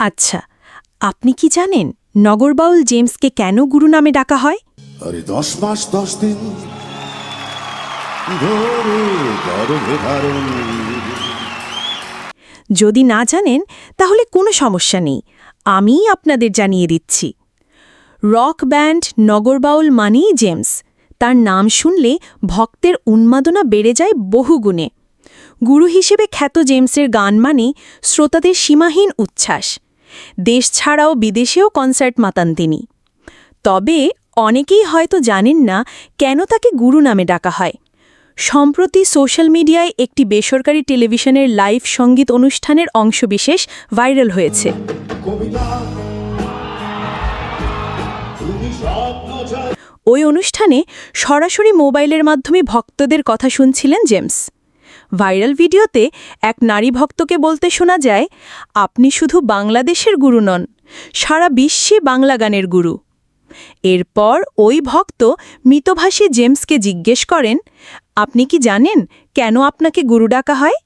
আচ্ছা, আপনি কি জানেন নগরবাউল জেমসকে কেন গুরু নামে ডাকা হয়? আরে 10 মাস 10 দিন ধরে গর্ভে ধারণ। যদি না জানেন তাহলে কোনো সমস্যা নেই, আমিই আপনাদের জানিয়ে দিচ্ছি। রক ব্যান্ড নগরবাউল মানেই জেমস। তার নাম শুনলে ভক্তের উন্মাদনা বেড়ে যায় বহুগুণে। গুরু হিসেবে খ্যাত জেমসের গান মানে শ্রোতাদের সীমাহীন উচ্ছ্বাস। দেশ ছাড়াও বিদেশেও কনসার্ট মাতান তিনি। তবে অনেকেই হয়তো জানেন না কেন তাকে গুরু নামে ডাকা হয়। সম্প্রতি সোশ্যাল মিডিয়ায় একটি বেসরকারি টেলিভিশনের লাইভ সঙ্গীত অনুষ্ঠানের অংশবিশেষ ভাইরাল হয়েছে। ওই অনুষ্ঠানে সরাসরি মোবাইলের মাধ্যমে ভক্তদের কথা শুনছিলেন জেমস। ভাইরাল ভিডিওতে এক নারী ভক্তকে বলতে শোনা যায়, আপনি শুধু বাংলাদেশের গুরু নন, সারা বিশ্বে বাংলা গানের গুরু। এরপর ওই ভক্ত মিতভাষী জেমসকে জিজ্ঞেস করেন, আপনি কি জানেন কেন আপনাকে গুরু ডাকা হয়?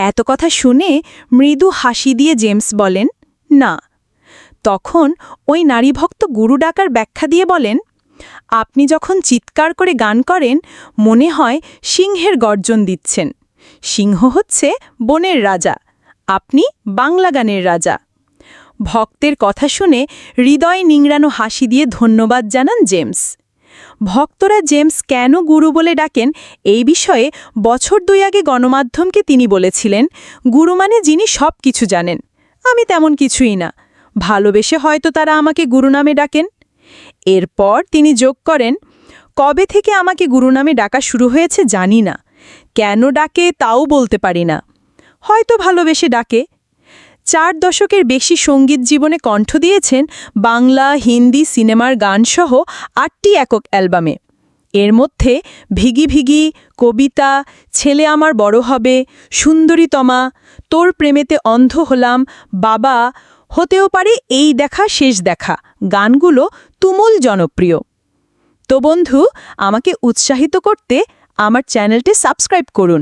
এত কথা শুনে মৃদু হাসি দিয়ে জেমস বলেন, না। তখন ওই নারী ভক্ত গুরু ডাকার ব্যাখ্যা দিয়ে বলেন, আপনি যখন চিৎকার করে গান করেন মনে হয় সিংহের গর্জন দিচ্ছেন। সিংহ হচ্ছে বনের রাজা, আপনি বাংলা গানের রাজা। ভক্তের কথা শুনে হৃদয় নিংড়ানো হাসি দিয়ে ধন্যবাদ জানান জেমস। ভক্তরা জেমস কেন গুরু বলে ডাকেন এই বিষয়ে বছর 2 আগে গণমাধ্যমকে তিনি বলেছিলেন, গুরু মানে যিনি সব কিছু জানেন, আমি তেমন কিছুই না, ভালোবেসে হয়তো তারা আমাকে গুরু নামে ডাকেন। এরপর তিনি যোগ করেন, কবে থেকে আমাকে গুরু নামে ডাকা শুরু হয়েছে জানি না, কেন ডাকে তাও বলতে পারি না, হয়তো ভালোবেসে ডাকে। 4 দশকের বেশি সঙ্গীত জীবনে কণ্ঠ দিয়েছেন বাংলা, হিন্দি সিনেমার গানসহ 8টি একক অ্যালবামে। এর মধ্যে ভিগি ভিগি, কবিতা, ছেলে আমার বড় হবে, সুন্দরীতমা, তোর প্রেমেতে অন্ধ হলাম, বাবা, হতেও পারে এই দেখা শেষ দেখা গানগুলো তুমুল জনপ্রিয়। তো বন্ধু, আমাকে উৎসাহিত করতে আমার চ্যানেলটি সাবস্ক্রাইব করুন।